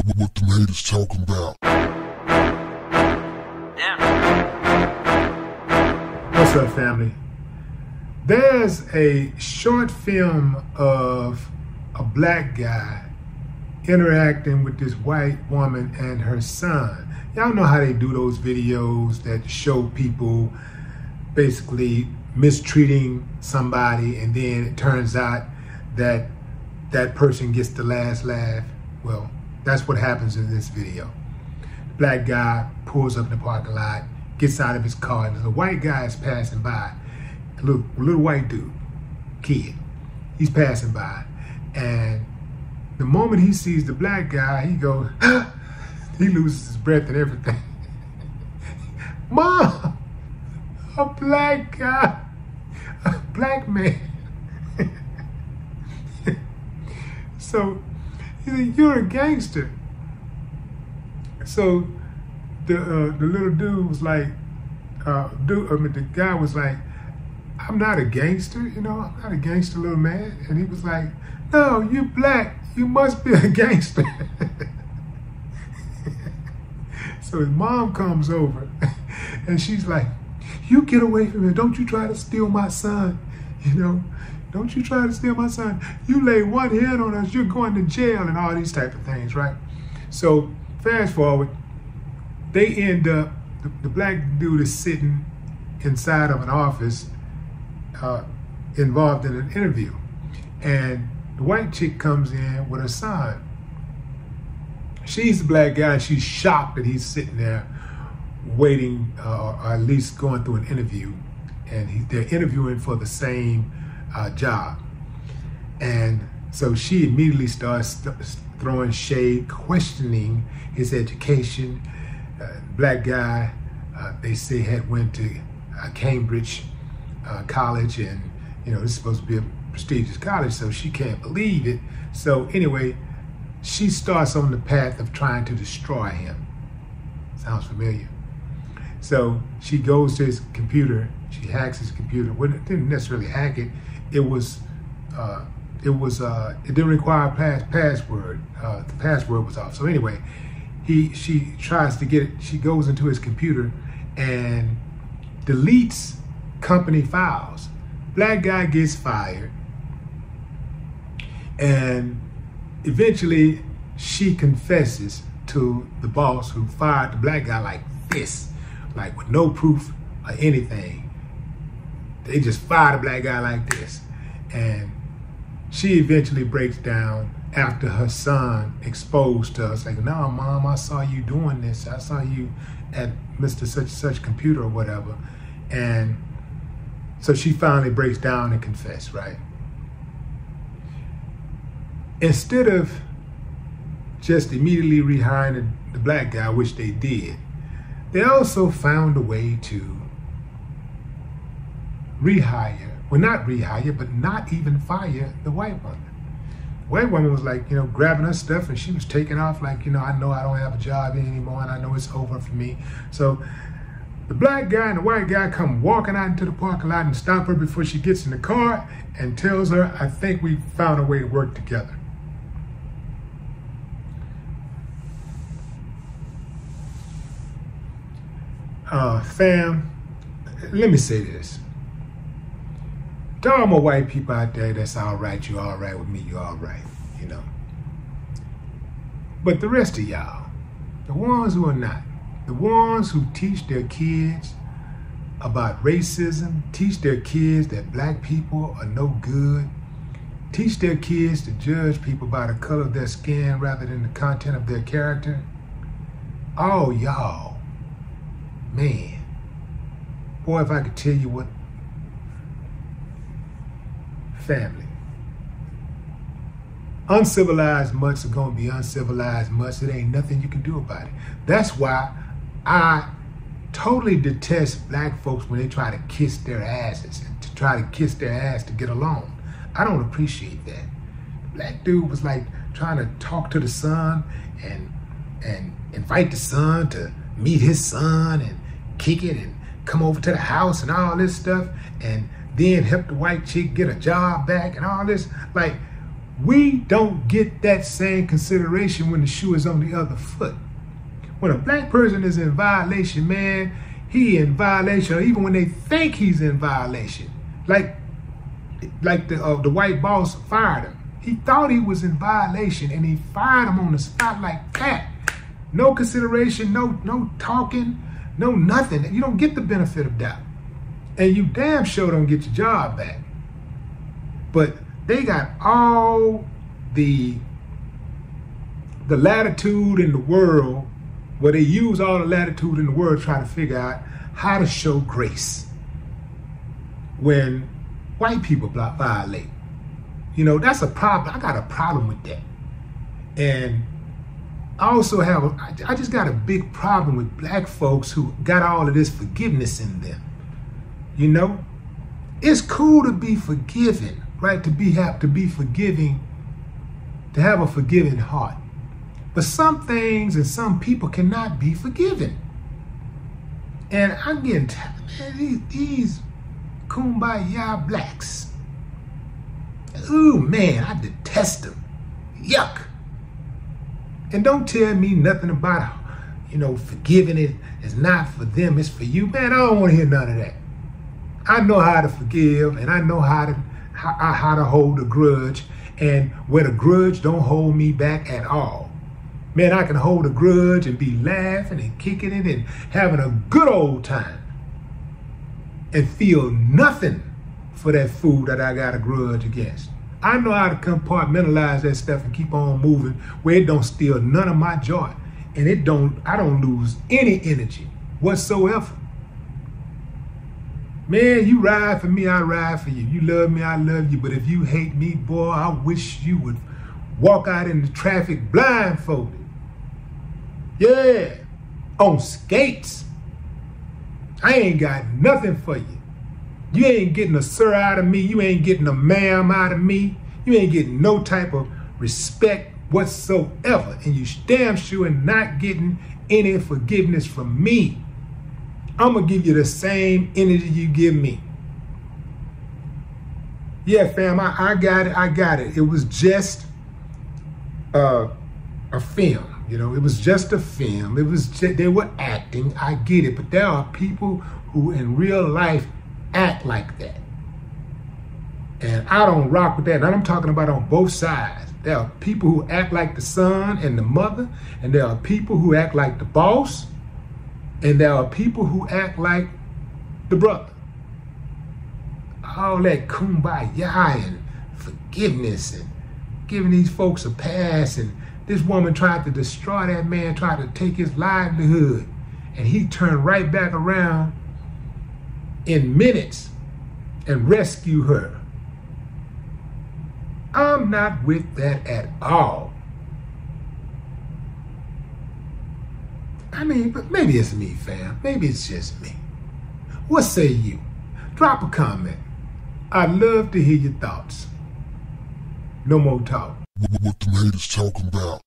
What the haters talking about? What's up, family? There's a short film of a black guy interacting with this white woman and her son. Y'all know how they do those videos that show people basically mistreating somebody, and then it turns out that that person gets the last laugh. Well, that's what happens in this video. The black guy pulls up in the parking lot, gets out of his car, and the white guy is passing by. A little white dude, kid, he's passing by, and the moment he sees the black guy, he goes, he loses his breath and everything. Mom, a black guy, a black man. So he said, "You're a gangster." So the little dude was like, the guy was like, "I'm not a gangster, I'm not a gangster, little man." And he was like, "No, you black, you must be a gangster." So his mom comes over and she's like, "You get away from me. Don't you try to steal my son. Don't you try to steal my son. You lay one hand on us, you're going to jail," and all these type of things, right? So fast forward, they end up, the black dude is sitting inside of an office involved in an interview. And the white chick comes in with her son. She's the black guy, and she's shocked that he's sitting there waiting, or at least going through an interview. And they're interviewing for the same job. And so she immediately starts throwing shade, questioning his education. Black guy, they say, had went to Cambridge college, and this is supposed to be a prestigious college, so she can't believe it. So anyway, she starts on the path of trying to destroy him. Sounds familiar? So she goes to his computer, she hacks his computer. Well, it didn't necessarily hack it. It didn't require a password. The password was off. So anyway, she tries to get it. She goes into his computer and deletes company files. Black guy gets fired, and eventually she confesses to the boss who fired the black guy like this, like with no proof or anything. They just fired a black guy like this. And she eventually breaks down after her son exposed to us, like, "No, Mom, I saw you doing this. I saw you at Mr. Such and Such computer or whatever." And so she finally breaks down and confesses, right? Instead of just immediately rehiring the black guy, which they did, they also found a way to rehire, well, not rehire, but not even fire the white woman. The white woman was like, grabbing her stuff, and she was taking off like, "I know I don't have a job anymore, and I know it's over for me." So the black guy and the white guy come walking out into the parking lot and stop her before she gets in the car and tells her, "I think we found a way to work together." Fam, let me say this. To all my white people out there, that's all right. You all right with me, you all right, But the rest of y'all, the ones who are not, the ones who teach their kids about racism, teach their kids that black people are no good, teach their kids to judge people by the color of their skin rather than the content of their character, all y'all, man, boy, if I could tell you what, family, uncivilized mutts are gonna be uncivilized mutts. It ain't nothing you can do about it. That's why I totally detest black folks when they try to kiss their asses and to try to kiss their ass to get along. I don't appreciate that. The black dude was like trying to talk to the son and invite the son to meet his son and kick it and come over to the house and all this stuff, and then help the white chick get a job back and all this. Like, we don't get that same consideration when the shoe is on the other foot. When a black person is in violation, man, he in violation, or even when they think he's in violation. Like the white boss fired him. He thought he was in violation, and he fired him on the spot like that. No consideration, no talking, no nothing. You don't get the benefit of doubt. And you damn sure don't get your job back. But they got all the latitude in the world, where they use all the latitude in the world trying to figure out how to show grace when white people violate. You know, that's a problem. I got a problem with that. And I also I just got a big problem with black folks who got all of this forgiveness in them. You know, it's cool to be forgiven, right? To be forgiving, to have a forgiving heart. But some things and some people cannot be forgiven. And I'm getting tired, man, these kumbaya blacks. Ooh, man, I detest them. Yuck. And don't tell me nothing about, forgiving it is not for them, it's for you. Man, I don't want to hear none of that. I know how to forgive, and I know how to hold a grudge, and where the grudge don't hold me back at all. Man, I can hold a grudge and be laughing and kicking it and having a good old time and feel nothing for that fool that I got a grudge against. I know how to compartmentalize that stuff and keep on moving where it don't steal none of my joy. And I don't lose any energy whatsoever. Man, you ride for me, I ride for you. You love me, I love you. But if you hate me, boy, I wish you would walk out in the traffic blindfolded. Yeah, on skates. I ain't got nothing for you. You ain't getting a sir out of me. You ain't getting a ma'am out of me. You ain't getting no type of respect whatsoever. And you damn sure not getting any forgiveness from me. I'm going to give you the same energy you give me. Yeah, fam, I got it. It was just a film. It was just a film. They were acting. I get it. But there are people who in real life act like that. And I don't rock with that. And I'm talking about on both sides. There are people who act like the son and the mother, and there are people who act like the boss, and there are people who act like the brother. All that kumbaya and forgiveness and giving these folks a pass, and this woman tried to destroy that man, tried to take his livelihood, and he turned right back around in minutes and rescue her. I'm not with that at all. I mean, but maybe it's me, fam. Maybe it's just me. What say you? Drop a comment. I'd love to hear your thoughts. No more talk. What them haters talking about?